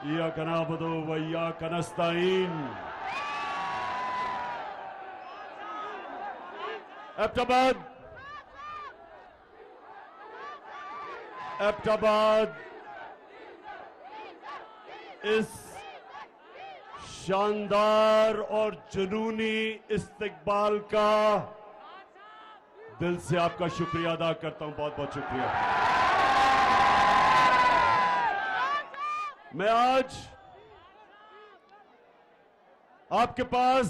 इय्याका नअबुदु व इय्याका नस्तईन। एबटाबाद इस शानदार और जुनूनी इस्तकबाल का दिल से आपका शुक्रिया अदा करता हूं। बहुत बहुत शुक्रिया। मैं आज आपके पास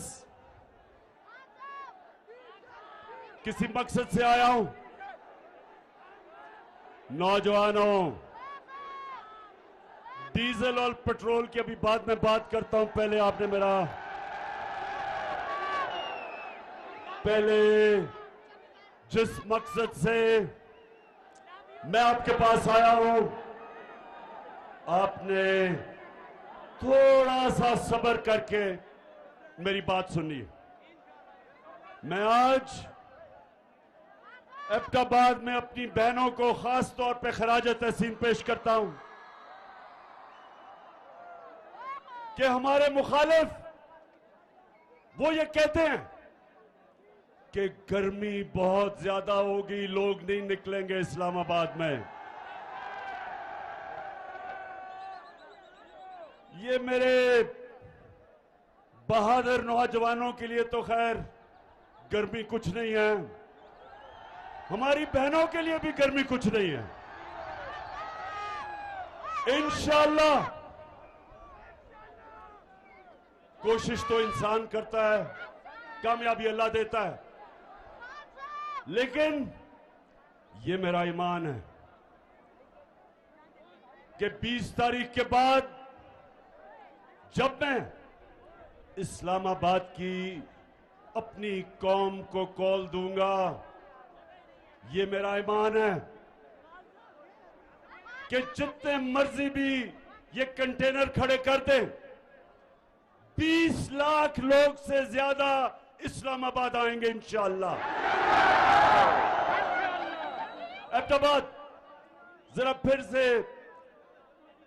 किसी मकसद से आया हूं। नौजवानों, डीजल और पेट्रोल की अभी बाद में बात करता हूं। पहले जिस मकसद से मैं आपके पास आया हूं, आपने थोड़ा सा सब्र करके मेरी बात सुनिए। मैं आज एबटाबाद में अपनी बहनों को खास तौर पे खराज तहसीन पेश करता हूं कि हमारे मुखालिफ वो ये कहते हैं कि गर्मी बहुत ज्यादा होगी, लोग नहीं निकलेंगे इस्लामाबाद में। ये मेरे बहादुर नौजवानों के लिए तो खैर गर्मी कुछ नहीं है, हमारी बहनों के लिए भी गर्मी कुछ नहीं है। इंशाअल्लाह कोशिश तो इंसान करता है, कामयाबी अल्लाह देता है, लेकिन ये मेरा ईमान है कि 20 तारीख के बाद जब मैं इस्लामाबाद की अपनी कौम को कॉल दूंगा, ये मेरा ईमान है कि जितने मर्जी भी ये कंटेनर खड़े कर दें, 20 लाख लोग से ज्यादा इस्लामाबाद आएंगे इंशाअल्लाह। एबटाबाद जरा फिर से,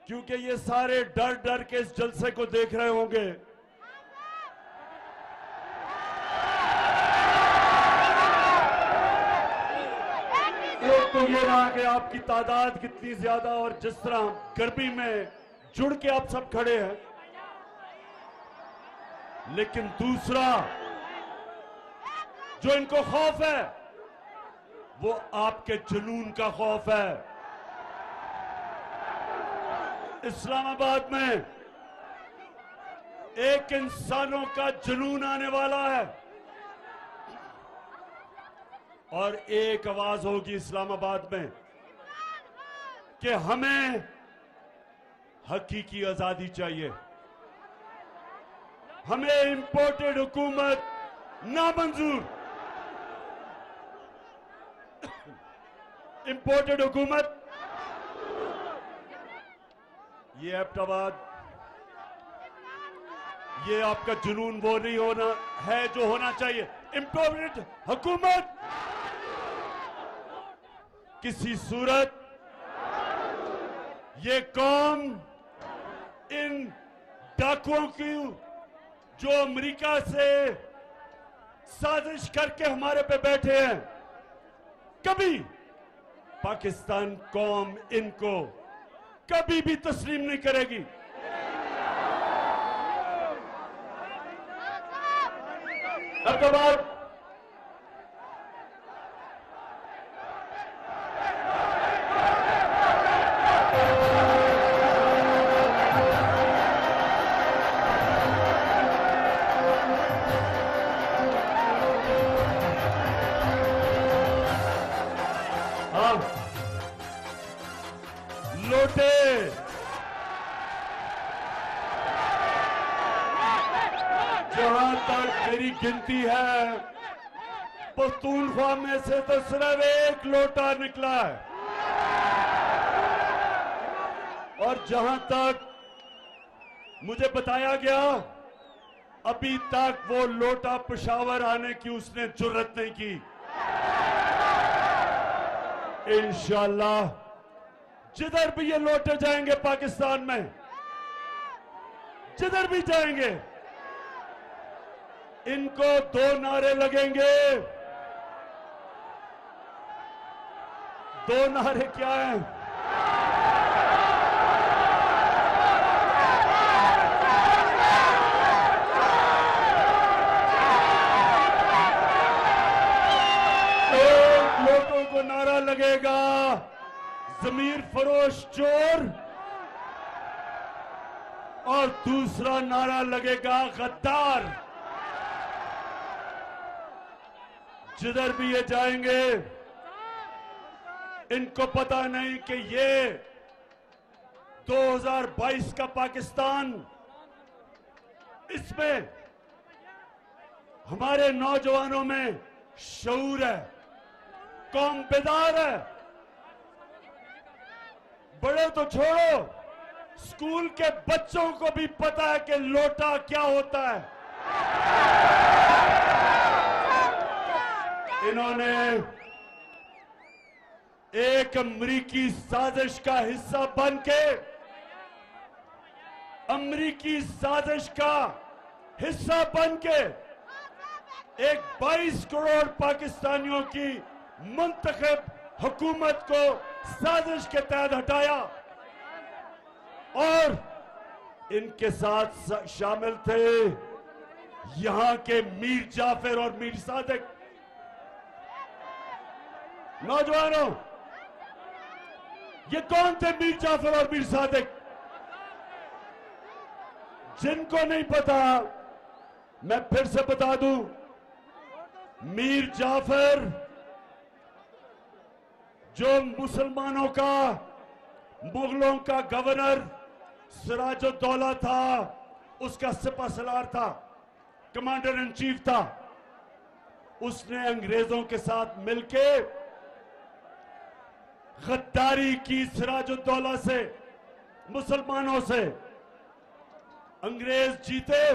क्योंकि ये सारे डर डर के इस जलसे को देख रहे होंगे, तो ये रहा कि आपकी तादाद कितनी ज्यादा और जिस तरह गर्मी में जुड़ के आप सब खड़े हैं, लेकिन दूसरा जो इनको खौफ है वो आपके जुनून का खौफ है। इस्लामाबाद में एक इंसानों का जुनून आने वाला है और एक आवाज होगी इस्लामाबाद में कि हमें हकीकी आजादी चाहिए, हमें इंपोर्टेड हुकूमत नामंजूर। इंपोर्टेड हुकूमत, ये एबटाबाद, ये आपका जुनून वो नहीं होना है जो होना चाहिए। इंपोर्टेड हुकूमत किसी सूरत ये कौम इन डाकुओं की जो अमेरिका से साजिश करके हमारे पे बैठे हैं, कभी पाकिस्तान कौम इनको कभी भी तस्लीम नहीं करेगी। एबटाबाद लोटे जहां तक मेरी गिनती है, पख्तूनख्वा में से तो सिर्फ एक लोटा निकला है, और जहां तक मुझे बताया गया अभी तक वो लोटा पेशावर आने की उसने जुर्रत नहीं की। इंशाअल्लाह जिधर भी ये लौटे जाएंगे पाकिस्तान में, जिधर भी जाएंगे इनको 2 नारे लगेंगे। 2 नारे क्या हैं? एक लोगों को नारा लगेगा जमीर फरोश चोर और दूसरा नारा लगेगा गद्दार। जिधर भी ये जाएंगे इनको पता नहीं कि ये 2022 का पाकिस्तान, इसमें हमारे नौजवानों में शऊर है, कौम बेदार है। बड़े तो छोड़ो, स्कूल के बच्चों को भी पता है कि लोटा क्या होता है। इन्होंने एक अमरीकी साजिश का हिस्सा बनके, अमरीकी साजिश का हिस्सा बनके एक 22 करोड़ पाकिस्तानियों की मुंतखब हुकूमत को साजिश के तहत हटाया और इनके साथ शामिल थे यहां के मीर जाफर और मीर सादिक। नौजवानों, ये कौन थे मीर जाफर और मीर सादिक? जिनको नहीं पता मैं फिर से बता दूं, मीर जाफर जो मुसलमानों का, मुगलों का गवर्नर सिराजुद्दौला था, उसका सिपहसालार था, कमांडर इन चीफ था। उसने अंग्रेजों के साथ मिलके गद्दारी की सिराजुद्दौला से, मुसलमानों से। अंग्रेज जीते,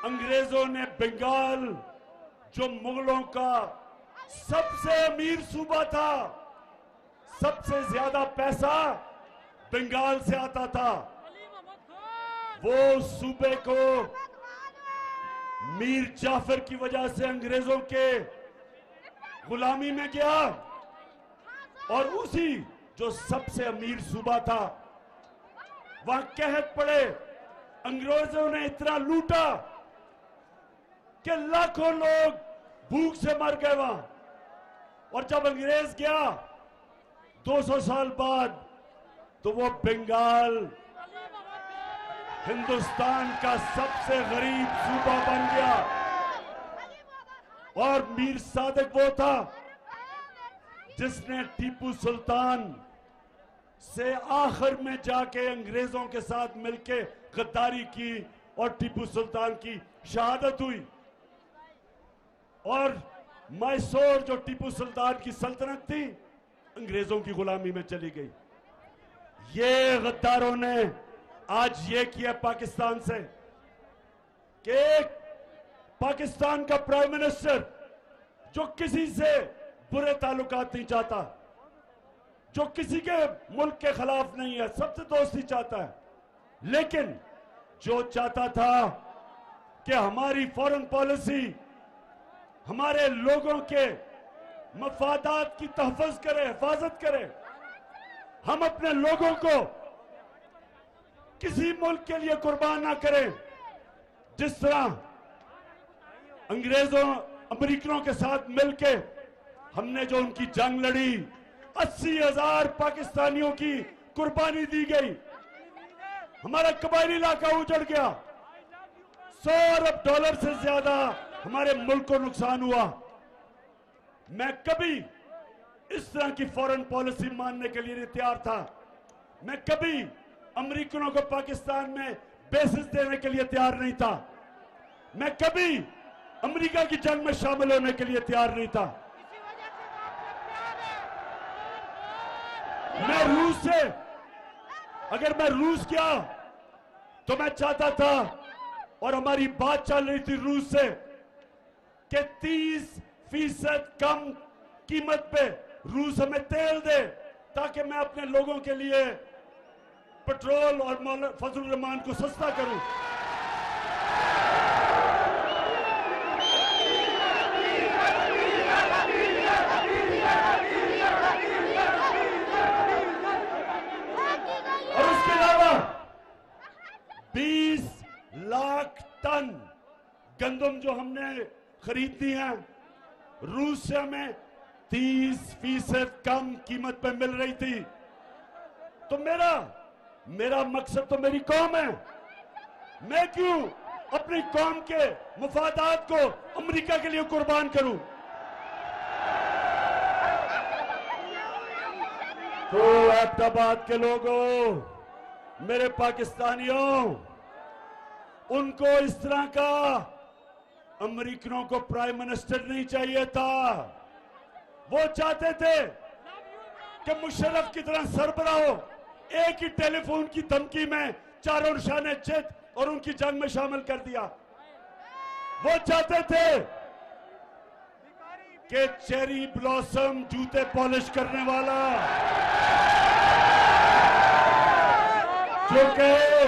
अंग्रेजों ने बंगाल, जो मुगलों का सबसे अमीर सूबा था, सबसे ज्यादा पैसा बंगाल से आता था, वो सूबे को मीर जाफर की वजह से अंग्रेजों के गुलामी में गया और उसी जो सबसे अमीर सूबा था वहां कहत पड़े। अंग्रेजों ने इतना लूटा कि लाखों लोग भूख से मर गए वहां। और जब अंग्रेज गया 200 साल बाद, तो वो बंगाल हिंदुस्तान का सबसे गरीब सूबा बन गया। और मीर सादिक वो था जिसने टीपू सुल्तान से आखिर में जाके अंग्रेजों के साथ मिलके गद्दारी की और टीपू सुल्तान की शहादत हुई। और मैसूर जो टीपू सुल्तान की सल्तनत थी, अंग्रेजों की गुलामी में चली गई। ये गद्दारों ने आज ये किया पाकिस्तान से कि पाकिस्तान का प्राइम मिनिस्टर जो किसी से बुरे ताल्लुकात नहीं चाहता, जो किसी के मुल्क के खिलाफ नहीं है, सबसे दोस्ती चाहता है, लेकिन जो चाहता था कि हमारी फॉरेन पॉलिसी हमारे लोगों के मफादात की तहफ़्फ़ुज़ करे, हिफाजत करे, हम अपने लोगों को किसी मुल्क के लिए कुर्बान ना करें। जिस तरह अंग्रेजों, अमेरिकनों के साथ मिलके हमने जो उनकी जंग लड़ी, 80,000 पाकिस्तानियों की कुर्बानी दी गई, हमारा कबायली इलाका उजड़ गया, $100 अरब से ज्यादा हमारे मुल्क को नुकसान हुआ। मैं कभी इस तरह की फॉरेन पॉलिसी मानने के लिए नहीं तैयार था। मैं कभी अमेरिकनों को पाकिस्तान में बेसिस देने के लिए तैयार नहीं था। मैं कभी अमेरिका की जंग में शामिल होने के लिए तैयार नहीं था। मैं रूस से, अगर मैं रूस गया तो मैं चाहता था, और हमारी बात चल रही थी रूस से, कि 30% कम कीमत पे रूस हमें तेल दे ताकि मैं अपने लोगों के लिए पेट्रोल और फजल रहमान को सस्ता करूं। और उसके अलावा 20 लाख टन गंदम जो हमने खरीदनी है, रूस से हमें 30% कम कीमत पे मिल रही थी। तो मेरा मकसद तो मेरी कौम है। मैं क्यों अपनी कौम के मुफादात को अमेरिका के लिए कुर्बान करूं? तो एबटाबाद के लोगों, मेरे पाकिस्तानियों, उनको इस तरह का अमेरिकनों को प्राइम मिनिस्टर नहीं चाहिए था। वो चाहते थे कि मुशर्रफ की तरह सरबराह हो, एक ही टेलीफोन की धमकी में चारों निशाने चित और उनकी जंग में शामिल कर दिया। वो चाहते थे कि चेरी ब्लॉसम जूते पॉलिश करने वाला जो कहे,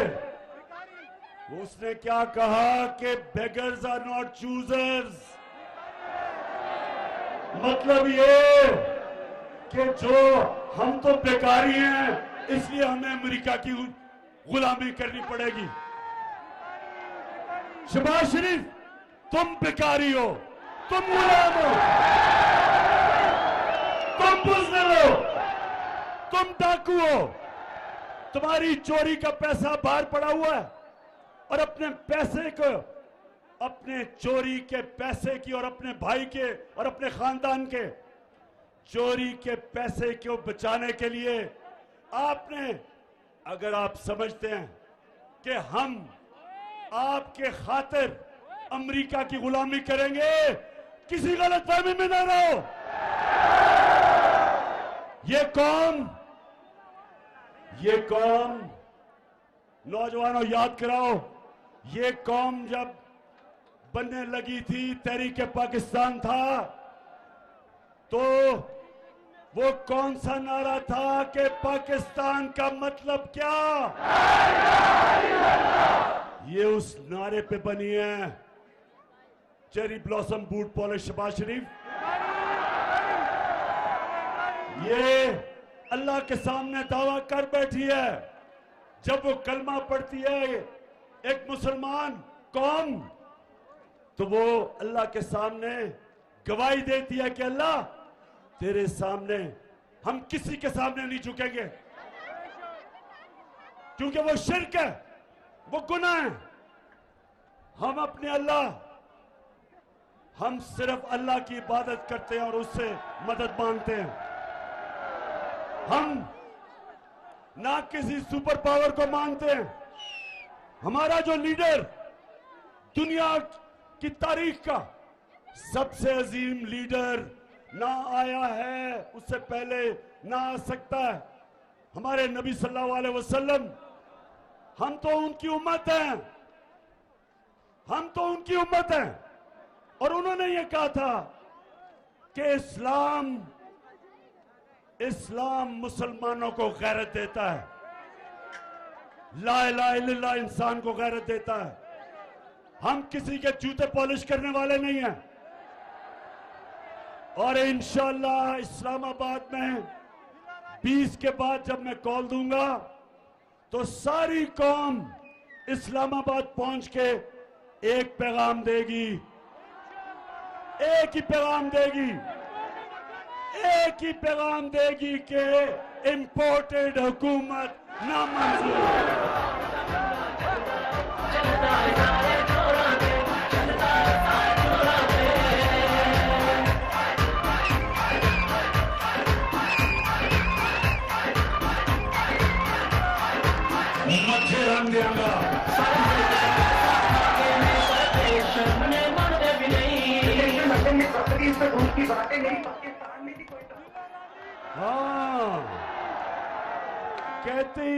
उसने क्या कहा कि बेगर्स आर नॉट चूजर्स। मतलब ये कि जो हम तो बेकारी हैं, इसलिए हमें अमेरिका की गुलामी करनी पड़ेगी। शहबाज शरीफ, तुम बेकारी हो, तुम गुलाम हो, तुम बुज़दिल हो, तुम डाकू हो। तुम्हारी चोरी का पैसा बाहर पड़ा हुआ है और अपने पैसे को, अपने चोरी के पैसे की और अपने भाई के और अपने खानदान के चोरी के पैसे को बचाने के लिए आपने, अगर आप समझते हैं कि हम आपके खातिर अमेरिका की गुलामी करेंगे, किसी गलतफहमी में ना रहो। ये कौम नौजवानों याद कराओ, ये कौम जब बनने लगी थी, तहरीक पाकिस्तान था, तो वो कौन सा नारा था कि पाकिस्तान का मतलब क्या? ये उस नारे पे बनी है cherry blossom boot polish Shahbaz Sharif. ये अल्लाह के सामने दावा कर बैठी है। जब वो कलमा पढ़ती है एक मुसलमान कौम, तो वो अल्लाह के सामने गवाही देती है कि अल्लाह, तेरे सामने हम किसी के सामने नहीं झुकेंगे, क्योंकि वो शिर्क है, वो गुनाह है। हम अपने अल्लाह, हम सिर्फ अल्लाह की इबादत करते हैं और उससे मदद मांगते हैं। हम ना किसी सुपर पावर को मांगते हैं। हमारा जो लीडर दुनिया की तारीख का सबसे अजीम लीडर ना आया है, उससे पहले ना आ सकता है, हमारे नबी सल्लल्लाहु अलैहि वसल्लम। हम तो उनकी उम्मत हैं, हम तो उनकी उम्मत हैं। और उन्होंने ये कहा था कि इस्लाम मुसलमानों को गैरत देता है, ला इलाहा इल्लल्लाह इंसान को गैरत देता है। हम किसी के जूते पॉलिश करने वाले नहीं हैं। और इंशाअल्लाह इस्लामाबाद में 20 के बाद जब मैं कॉल दूंगा, तो सारी कौम इस्लामाबाद पहुंच के एक पैगाम देगी, एक ही पैगाम देगी, एक ही पैगाम देगी कि इंपोर्टेड हुकूमत नामंजूर। मच्छर रंग देंगा। हाँ, कहती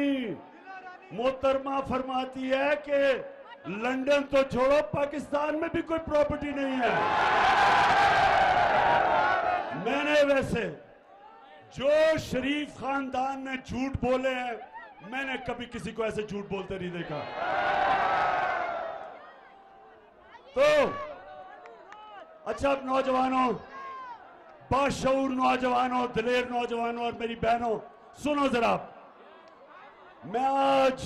मोहतरमा फरमाती है कि लंदन तो छोड़ो, पाकिस्तान में भी कोई प्रॉपर्टी नहीं है। मैंने वैसे जो शरीफ खानदान ने झूठ बोले हैं मैंने कभी किसी को ऐसे झूठ बोलते नहीं देखा। तो अच्छा, अब नौजवानों, बाशऊर नौजवानों, दिलेर नौजवानों और मेरी बहनों, सुनो जरा। मैं आज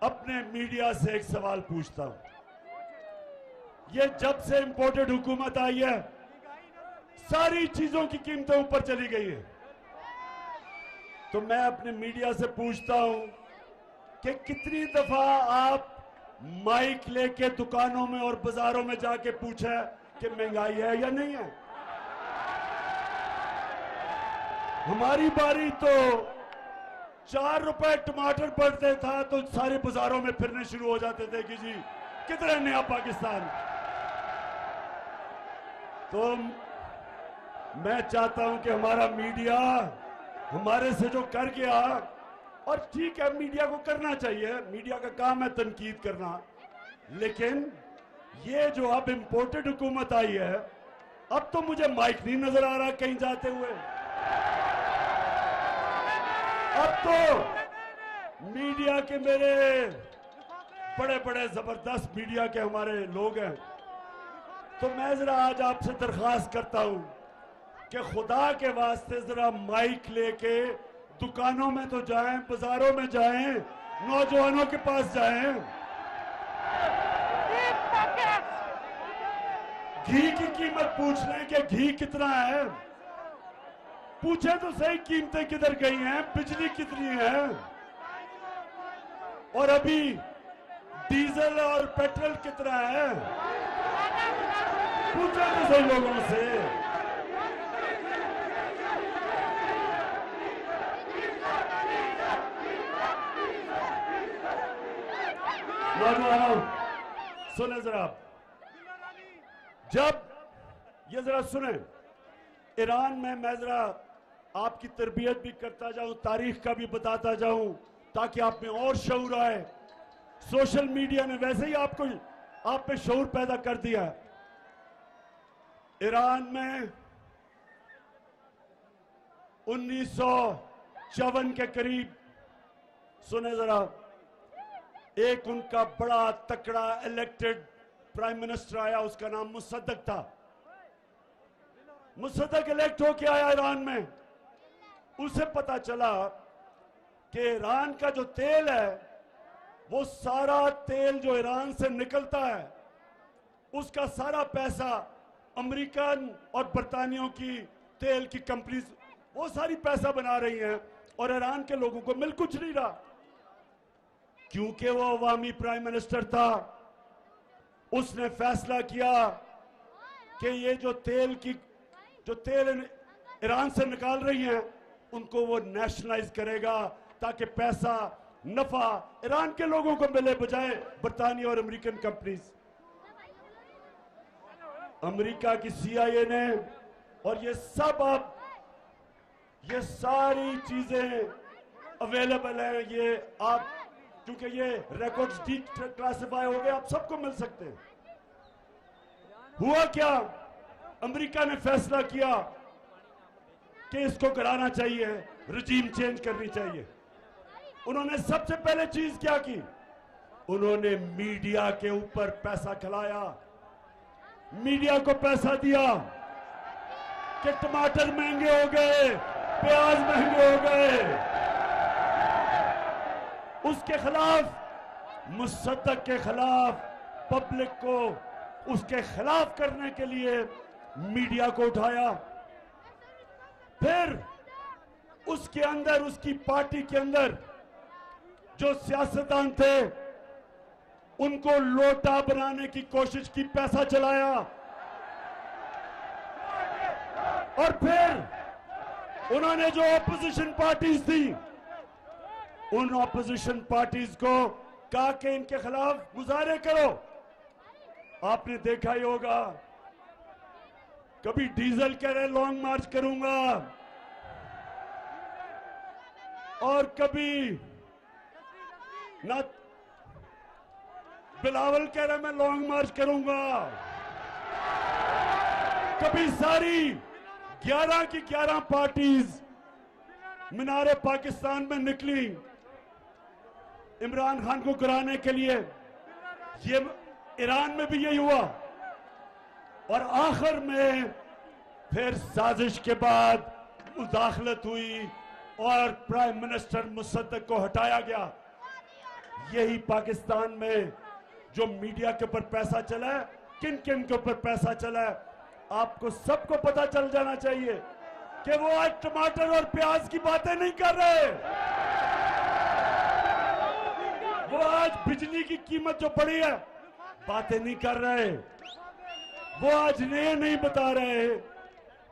अपने मीडिया से एक सवाल पूछता हूं। ये जब से इंपोर्टेड हुकूमत आई है, सारी चीजों की कीमतें ऊपर चली गई है। तो मैं अपने मीडिया से पूछता हूं कि कितनी दफा आप माइक लेके दुकानों में और बाजारों में जाके पूछा कि महंगाई है या नहीं है? हमारी बारी तो 4 रुपए टमाटर पड़ते था तो सारे बाजारों में फिरने शुरू हो जाते थे कि जी कितना नया पाकिस्तान। तो मैं चाहता हूं कि हमारा मीडिया हमारे से जो कर गया, और ठीक है मीडिया को करना चाहिए, मीडिया का काम है तनकीद करना, लेकिन ये जो अब इंपोर्टेड हुकूमत आई है, अब तो मुझे माइक नहीं नजर आ रहा कहीं जाते हुए। अब तो मीडिया के मेरे बड़े बड़े जबरदस्त मीडिया के हमारे लोग हैं, तो मैं जरा आज आपसे दरख्वास्त करता हूं कि खुदा के वास्ते जरा माइक लेके दुकानों में तो जाएं, बाजारों में जाएं, नौजवानों के पास जाएं। घी की कीमत पूछ लें कि घी कितना है, पूछे तो सही कीमतें किधर गई हैं, बिजली कितनी है, और अभी डीजल और पेट्रोल कितना है, पूछे तो सही लोगों से। नौजवानों सुने जरा, जब ये जरा सुने, ईरान में मैं जरा आपकी तरबियत भी करता जाऊं, तारीख का भी बताता जाऊं, ताकि आप में और शऊर आए। सोशल मीडिया ने वैसे ही आप पे शऊर पैदा कर दिया। ईरान में 1954 के करीब, सुने जरा, एक उनका बड़ा तकड़ा इलेक्टेड प्राइम मिनिस्टर आया, उसका नाम मुसद्दक था। मुसद्दक इलेक्ट होके आया ईरान में। उसे पता चला कि ईरान का जो तेल है, वो सारा तेल जो ईरान से निकलता है, उसका सारा पैसा अमेरिकन और बरतानियों की तेल की कंपनीज वो सारी पैसा बना रही हैं, और ईरान के लोगों को मिल कुछ नहीं रहा, क्योंकि वो अवामी प्राइम मिनिस्टर था। उसने फैसला किया कि ये जो तेल ईरान से निकाल रही हैं, उनको वो नेशनलाइज करेगा, ताकि पैसा नफा ईरान के लोगों को मिले, बजाय बरतानिया और अमेरिकन कंपनीज। अमेरिका की CIA ने, और ये सब अब ये सारी चीजें अवेलेबल हैं, ये आप क्योंकि ये रिकॉर्ड्स डिक्लासिफाई हो गए, आप सबको मिल सकते हैं। हुआ क्या, अमेरिका ने फैसला किया कि इसको कराना चाहिए, रजीम चेंज करनी चाहिए। उन्होंने सबसे पहले चीज क्या की, उन्होंने मीडिया के ऊपर पैसा खिलाया, मीडिया को पैसा दिया कि टमाटर महंगे हो गए, प्याज महंगे हो गए। उसके खिलाफ, मुसद्दक के खिलाफ, पब्लिक को उसके खिलाफ करने के लिए मीडिया को उठाया। फिर उसके अंदर, उसकी पार्टी के अंदर जो सियासतदान थे, उनको लोटा बनाने की कोशिश की, पैसा चलाया। और फिर उन्होंने जो ऑपोजिशन पार्टीज थी, उन ऑपोजिशन पार्टीज को कहा कि इनके खिलाफ मुजाहरे करो। आपने देखा ही होगा, कभी डीजल कह रहे लॉन्ग मार्च करूंगा, और कभी ना बिलावल कह रहे मैं लॉन्ग मार्च करूंगा। कभी सारी 11 की 11 पार्टीज मीनारे पाकिस्तान में निकली इमरान खान को गिराने के लिए। ये ईरान में भी यही हुआ और आखिर में फिर साजिश के बाद मुदाखलत हुई और प्राइम मिनिस्टर मुसद्दक को हटाया गया। यही पाकिस्तान में जो मीडिया के ऊपर पैसा चला है, किन किन के ऊपर पैसा चला है, आपको सबको पता चल जाना चाहिए कि वो आज टमाटर और प्याज की बातें नहीं कर रहे। वो आज बिजली की कीमत जो बढ़ी है बातें नहीं कर रहे। वो आज ये नहीं बता रहे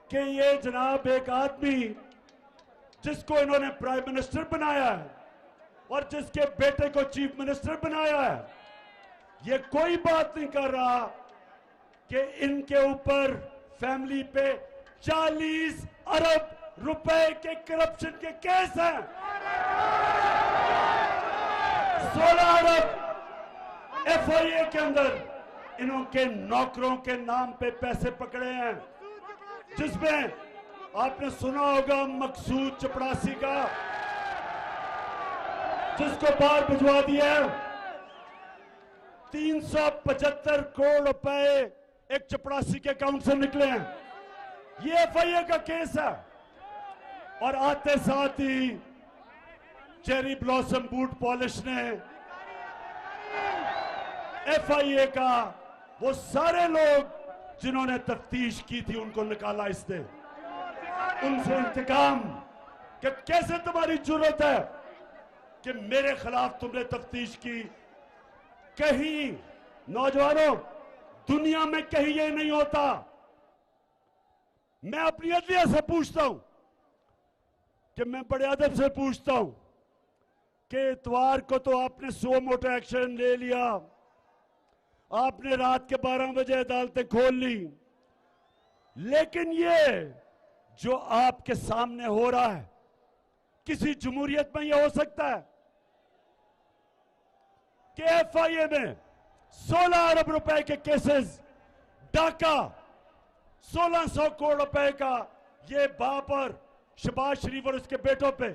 कि ये जनाब एक आदमी जिसको इन्होंने प्राइम मिनिस्टर बनाया है और जिसके बेटे को चीफ मिनिस्टर बनाया है, ये कोई बात नहीं कर रहा कि इनके ऊपर फैमिली पे 40 अरब रुपए के करप्शन के केस हैं। 16 अरब एफआईए के अंदर इनके नौकरों के नाम पे पैसे पकड़े हैं, जिसमें आपने सुना होगा मकसूद चपड़ासी का, जिसको बाहर भिजवा दिया। 375 करोड़ रुपए एक चपड़ासी के अकाउंट से निकले हैं। ये एफआईए का केस है। और आते साथ ही चेरी ब्लॉसम बूट पॉलिश ने एफआईए का वो सारे लोग जिन्होंने तफ्तीश की थी उनको निकाला इसने। उनसे इंतकाम कि कैसे तुम्हारी जरूरत है कि मेरे खिलाफ तुमने तफ्तीश की। कहीं नौजवानों, दुनिया में कहीं ये नहीं होता। मैं अपनी अदलिया से पूछता हूं कि मैं बड़े अदब से पूछता हूं कि इतवार को तो आपने सो मोटो एक्शन ले लिया, आपने रात के 12 बजे अदालतें खोल ली, लेकिन ये जो आपके सामने हो रहा है किसी जमहूरियत में यह हो सकता है कि एफआईए में 16 अरब रुपए के केसेस, डाका 1600 करोड़ रुपए का ये बाप और शहबाज शरीफ और उसके बेटों पे,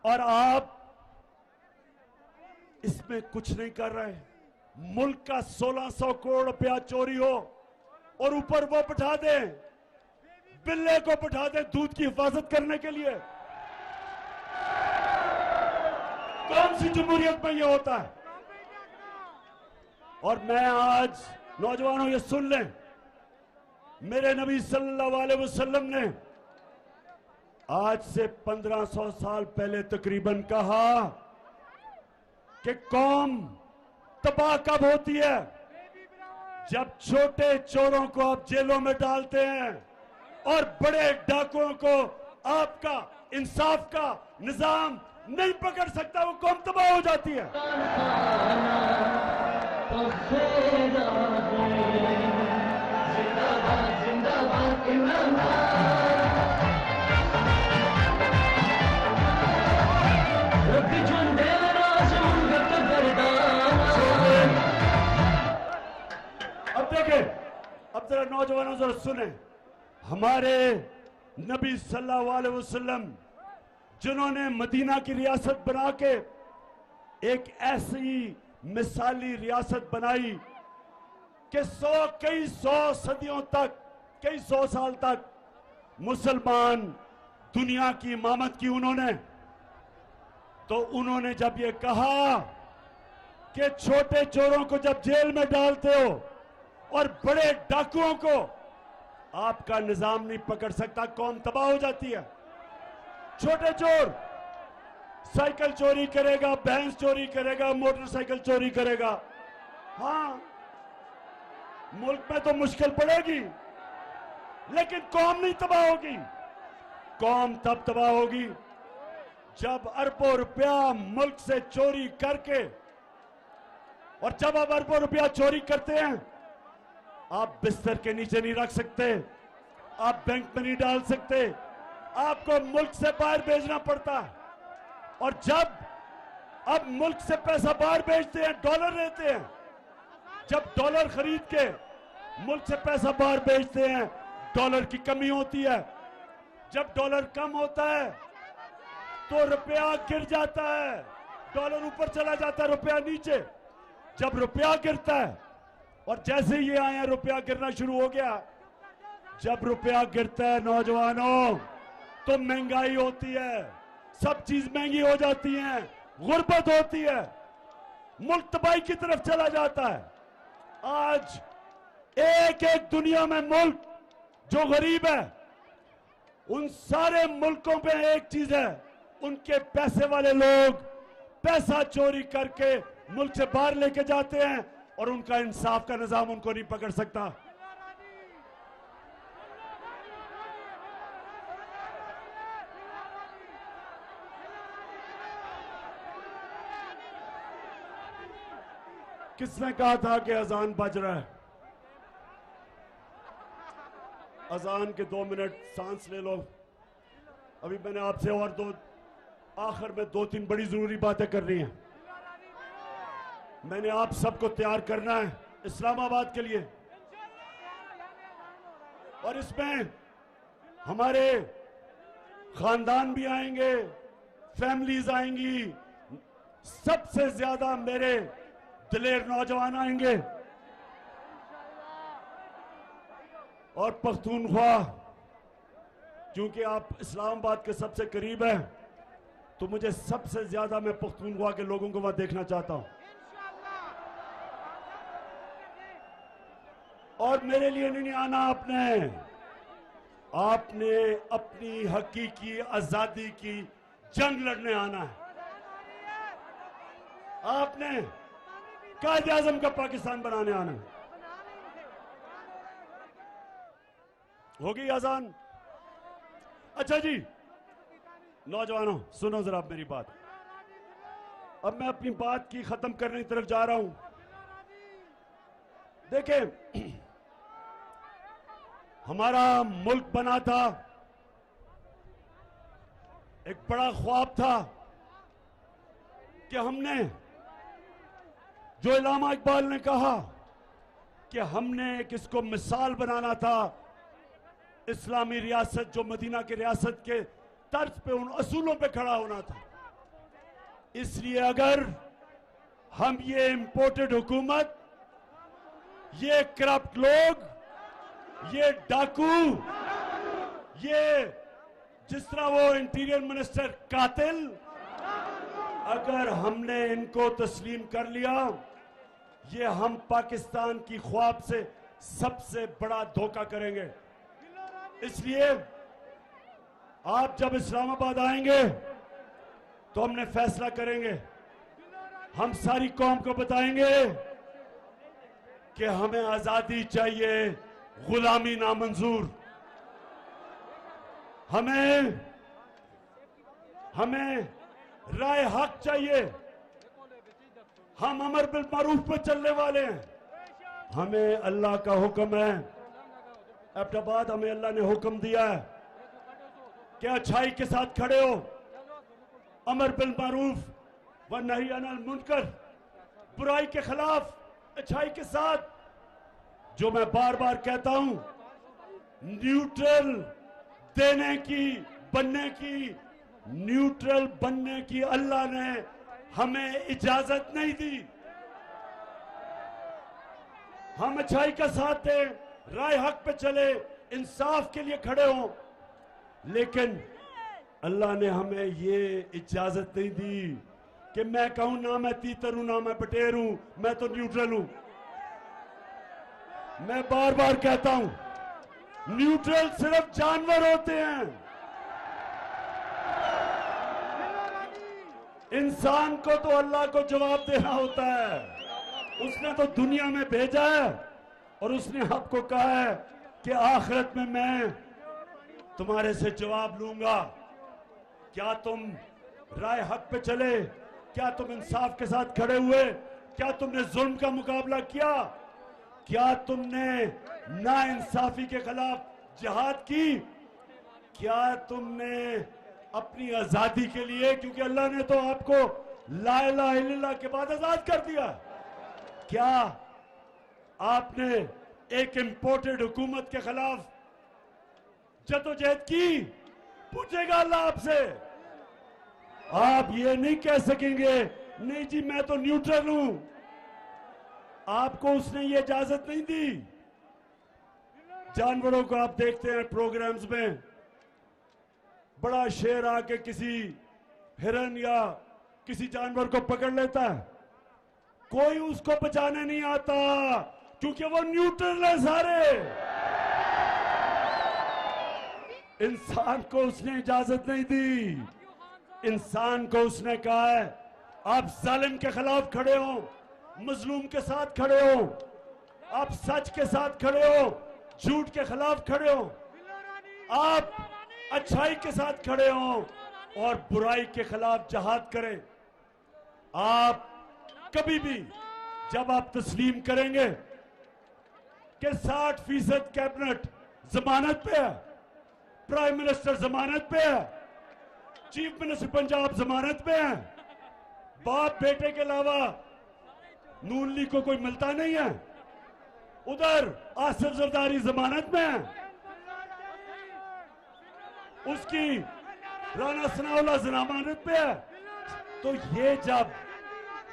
और आप इसमें कुछ नहीं कर रहे। मुल्क का 1600 करोड़ रुपया चोरी हो और ऊपर वो बिठा दें, बिल्ले को बिठा दें दूध की हिफाजत करने के लिए। कौन सी जमहूरियत में ये होता है? और मैं आज नौजवानों ये सुन लें, मेरे नबी सल्लल्लाहु अलैहि वसल्लम ने आज से 1500 साल पहले तकरीबन कहा कि कौम तबाह कब होती है? जब छोटे चोरों को आप जेलों में डालते हैं और बड़े डाकुओं को आपका इंसाफ का निजाम नहीं पकड़ सकता, वो कौम तबाह हो जाती है। अब देखें, अब जरा नौजवानों जरा सुने, हमारे नबी सल्लल्लाहु अलैहि वसल्लम जिन्होंने मदीना की रियासत बना के एक ऐसी मिसाली रियासत बनाई कि कई सौ सदियों तक, कई सौ साल तक मुसलमान दुनिया की इमामत की उन्होंने, तो उन्होंने जब ये कहा कि छोटे चोरों को जब जेल में डालते हो और बड़े डाकुओं को आपका निजाम नहीं पकड़ सकता, कौम तबाह हो जाती है। छोटे चोर साइकिल चोरी करेगा, भैंस चोरी करेगा, मोटरसाइकिल चोरी करेगा, हाँ मुल्क में तो मुश्किल पड़ेगी, लेकिन कौम नहीं तबाह होगी। कौम तब तबाह होगी जब अरबों रुपया मुल्क से चोरी करके, और जब आप अरबों रुपया चोरी करते हैं आप बिस्तर के नीचे नहीं रख सकते, आप बैंक में नहीं डाल सकते, आपको मुल्क से बाहर भेजना पड़ता है। और जब अब मुल्क से पैसा बाहर भेजते हैं, डॉलर लेते हैं, जब डॉलर खरीद के मुल्क से पैसा बाहर भेजते हैं, डॉलर की कमी होती है। जब डॉलर कम होता है तो रुपया गिर जाता है, डॉलर ऊपर चला जाता है, रुपया नीचे। जब रुपया गिरता है, और जैसे ये आए हैं रुपया गिरना शुरू हो गया। जब रुपया गिरता है नौजवानों, तो महंगाई होती है, सब चीज महंगी हो जाती है, गुर्बत होती है, मुल्क तबाही की तरफ चला जाता है। आज एक एक दुनिया में मुल्क जो गरीब है, उन सारे मुल्कों पे एक चीज है, उनके पैसे वाले लोग पैसा चोरी करके मुल्क से बाहर लेके जाते हैं और उनका इंसाफ का निजाम उनको नहीं पकड़ सकता। किसने कहा था कि अजान बज रहा है? अजान के 2 मिनट सांस ले लो। अभी मैंने आपसे और आखिर में 2-3 बड़ी जरूरी बातें करनी है। मैंने आप सबको तैयार करना है इस्लामाबाद के लिए, और इसमें हमारे खानदान भी आएंगे, फैमिलीज आएंगी, सबसे ज्यादा मेरे दिलेर नौजवान आएंगे। और पख्तूनख्वा, क्योंकि आप इस्लामाबाद के सबसे करीब हैं, तो मुझे सबसे ज्यादा मैं पख्तूनख्वा के लोगों को वहां देखना चाहता हूं। और मेरे लिए नहीं आना आपने अपनी हकीकी आजादी की जंग लड़ने आना है। आपने कायदे आजम का पाकिस्तान बनाने आना है। होगी आजान? अच्छा जी नौजवानों, सुनो जरा मेरी बात। अब मैं अपनी बात की खत्म करने की तरफ जा रहा हूं। देखें, हमारा मुल्क बना था, एक बड़ा ख्वाब था कि हमने, जो इलामा इकबाल ने कहा कि हमने किसको मिसाल बनाना था, इस्लामी रियासत जो मदीना की रियासत के तर्ज पे, उन असूलों पे खड़ा होना था। इसलिए अगर हम ये इंपोर्टेड हुकूमत, ये करप्ट लोग, ये डाकू, ये जिस तरह वो इंटीरियर मिनिस्टर कातिल, अगर हमने इनको तस्लीम कर लिया, ये हम पाकिस्तान की ख्वाब से सबसे बड़ा धोखा करेंगे। इसलिए आप जब इस्लामाबाद आएंगे तो हमने फैसला करेंगे, हम सारी कौम को बताएंगे कि हमें आजादी चाहिए, गुलामी नामंजूर। हमें राय हक चाहिए, हम अमर बिल मारूफ पे चलने वाले हैं। हमें अल्लाह का हुक्म है, एबटाबाद हमें अल्लाह ने हुक्म दिया है कि अच्छाई के साथ खड़े हो, अमर बिल मारूफ व नही अनिल मुनकर, बुराई के खिलाफ अच्छाई के साथ। जो मैं बार बार कहता हूं, न्यूट्रल न्यूट्रल बनने की अल्लाह ने हमें इजाजत नहीं दी। हम अच्छाई का साथ दें, राय हक पे चले, इंसाफ के लिए खड़े हों, लेकिन अल्लाह ने हमें ये इजाजत नहीं दी कि मैं कहूं ना मैं तीतर हूं ना मैं बटेर हूं, मैं तो न्यूट्रल हूं। मैं बार बार कहता हूं, न्यूट्रल सिर्फ जानवर होते हैं, इंसान को तो अल्लाह को जवाब देना होता है। उसने तो दुनिया में भेजा है और उसने आपको कहा है कि आखिरत में मैं तुम्हारे से जवाब लूंगा। क्या तुम राय हक पे चले? क्या तुम इंसाफ के साथ खड़े हुए? क्या तुमने जुल्म का मुकाबला किया? क्या तुमने नाइंसाफी के खिलाफ जिहाद की? क्या तुमने अपनी आजादी के लिए, क्योंकि अल्लाह ने तो आपको ला इलाहा इल्लल्लाह के बाद आजाद कर दिया, क्या आपने एक इंपोर्टेड हुकूमत के खिलाफ जदोजहद की? पूछेगा अल्लाह आपसे। आप ये नहीं कह सकेंगे नहीं जी मैं तो न्यूट्रल हूं। आपको उसने ये इजाजत नहीं दी। जानवरों को आप देखते हैं प्रोग्राम्स में, बड़ा शेर आके किसी हिरन या किसी जानवर को पकड़ लेता है, कोई उसको बचाने नहीं आता क्योंकि वो न्यूट्रल है सारे। इंसान को उसने इजाजत नहीं दी। इंसान को उसने कहा है आप जालिम के खिलाफ खड़े हो, मजलूम के साथ खड़े हो, आप सच के साथ खड़े हो, झूठ के खिलाफ खड़े हो, आप अच्छाई के साथ खड़े हो और बुराई के खिलाफ जहाद करें। आप कभी भी जब आप तस्लीम करेंगे कि 60% कैबिनेट जमानत पे है, प्राइम मिनिस्टर जमानत पे है, चीफ मिनिस्टर पंजाब जमानत पे है, बाप बेटे के अलावा नून लीग को कोई मिलता नहीं है, उधर आसिफ जरदारी जमानत में है, उसकी राना सनाउल्लाह जमानत पे है। तो ये जब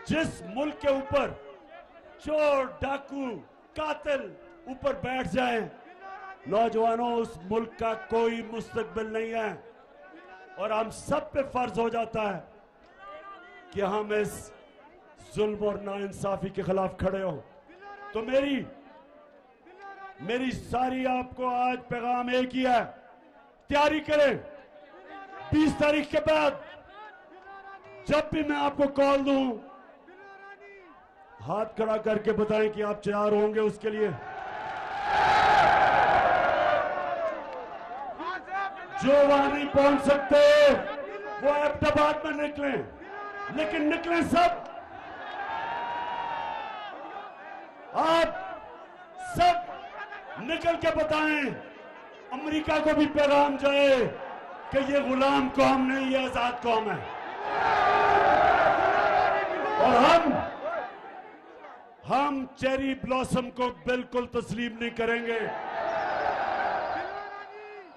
जिस मुल्क के ऊपर चोर डाकू कातिल ऊपर बैठ जाए, नौजवानों उस मुल्क का कोई मुस्तकबिल नहीं है और हम सब पे फर्ज हो जाता है कि हम इस जुल्म और नाइंसाफी के खिलाफ खड़े हो। तो मेरी सारी आपको आज पैगाम एक ही है, तैयारी करें। 20 तारीख के बाद जब भी मैं आपको कॉल दूं, हाथ खड़ा करके बताएं कि आप तैयार होंगे उसके लिए। जो वहां नहीं पहुंच सकते वो अहमदाबाद में निकलें, लेकिन निकलें सब। आप सब निकल के बताएं, अमेरिका को भी पैगाम जाए कि ये गुलाम कौम नहीं, ये आजाद कौम है और हम चेरी ब्लॉसम को बिल्कुल तस्लीम नहीं करेंगे।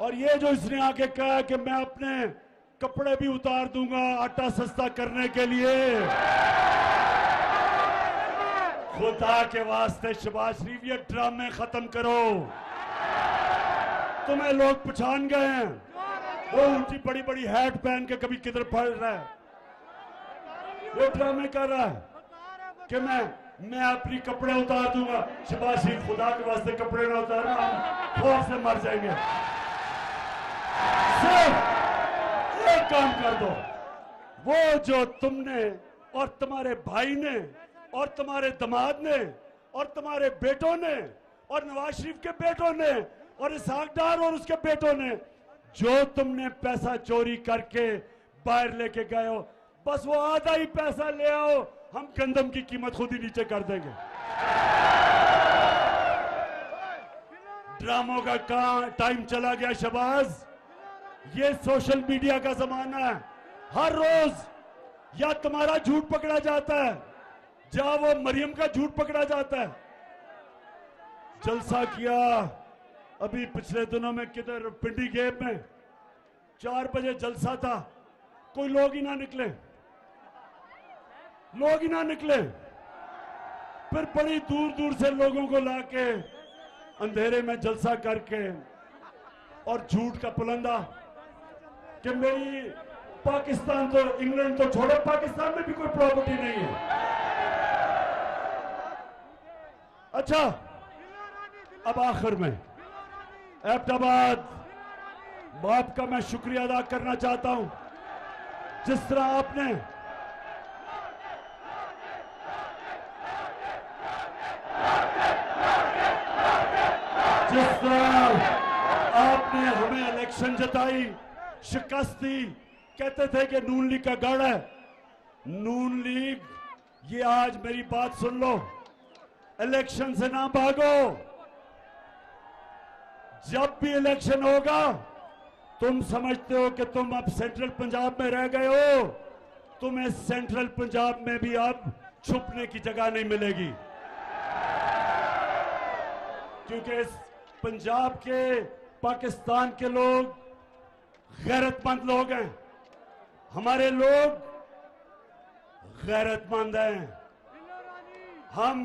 और ये जो इसने आके कहा कि मैं अपने कपड़े भी उतार दूंगा आटा सस्ता करने के लिए, खुदा के वास्ते शहबाज शरीफ ये ड्रामे खत्म करो। तुम्हें लोग पहचान गए हैं, वो ऊंची बड़ी बड़ी हैट पहन के कभी किधर पड़ रहा है, वो ड्रामे कर रहा है कि मैं अपनी कपड़े उतार दूंगा। शहबाज शरीफ खुदा के वास्ते कपड़े ना उतारना, हम खौफ से मर जाएंगे। सिर्फ एक काम कर दो, वो जो तुमने और तुम्हारे भाई ने और तुम्हारे दामाद ने और तुम्हारे बेटों ने और नवाज शरीफ के बेटों ने और इसहाक डार और उसके बेटों ने जो तुमने पैसा चोरी करके बाहर लेके गए हो, बस वो आधा ही पैसा ले आओ, हम गंदम की कीमत खुद ही नीचे कर देंगे। ड्रामों का टाइम चला गया शहबाज। ये सोशल मीडिया का जमाना है, हर रोज या तुम्हारा झूठ पकड़ा जाता है या वो मरियम का झूठ पकड़ा जाता है। जलसा किया अभी पिछले दिनों में किधर, पिंडी गेप में 4 बजे जलसा था, कोई लोग ही ना निकले, लोग ही ना निकले। फिर बड़ी दूर दूर से लोगों को लाके अंधेरे में जलसा करके और झूठ का पुलंदा कि मेरी पाकिस्तान तो, इंग्लैंड तो छोड़ो, पाकिस्तान में भी कोई प्रॉपर्टी नहीं है। अच्छा, अब आखिर में अहमदाबाद बाप का मैं शुक्रिया अदा करना चाहता हूं, जिस तरह आपने हमें इलेक्शन जताई, शिकस्त दी। कहते थे कि नून लीग का गढ़ है, नून लीग, ये आज मेरी बात सुन लो, इलेक्शन से ना भागो। जब भी इलेक्शन होगा तुम समझते हो कि तुम अब सेंट्रल पंजाब में रह गए हो, तुम्हें सेंट्रल पंजाब में भी अब छुपने की जगह नहीं मिलेगी, क्योंकि इस पंजाब के, पाकिस्तान के लोग गैरतमंद लोग हैं, हमारे लोग गैरतमंद हैं। हम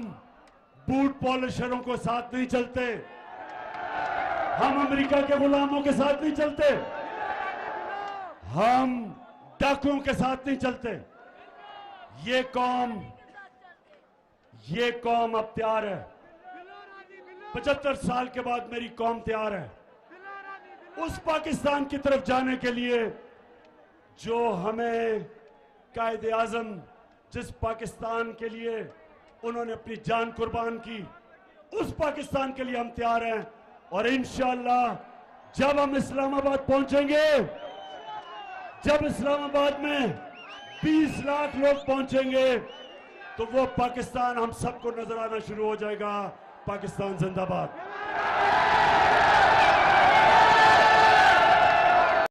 बूट पॉलिशरों को साथ नहीं चलते, हम अमेरिका के गुलामों के साथ नहीं चलते, हम डाकुओं के साथ नहीं चलते। ये कौम अब तैयार है। 75 साल के बाद मेरी कौम तैयार है उस पाकिस्तान की तरफ जाने के लिए जो हमें कायदे आजम, जिस पाकिस्तान के लिए उन्होंने अपनी जान कुर्बान की, उस पाकिस्तान के लिए हम तैयार हैं। और इंशाअल्लाह जब हम इस्लामाबाद पहुंचेंगे, जब इस्लामाबाद में 20 लाख लोग पहुंचेंगे, तो वो पाकिस्तान हम सबको नजर आना शुरू हो जाएगा। पाकिस्तान जिंदाबाद।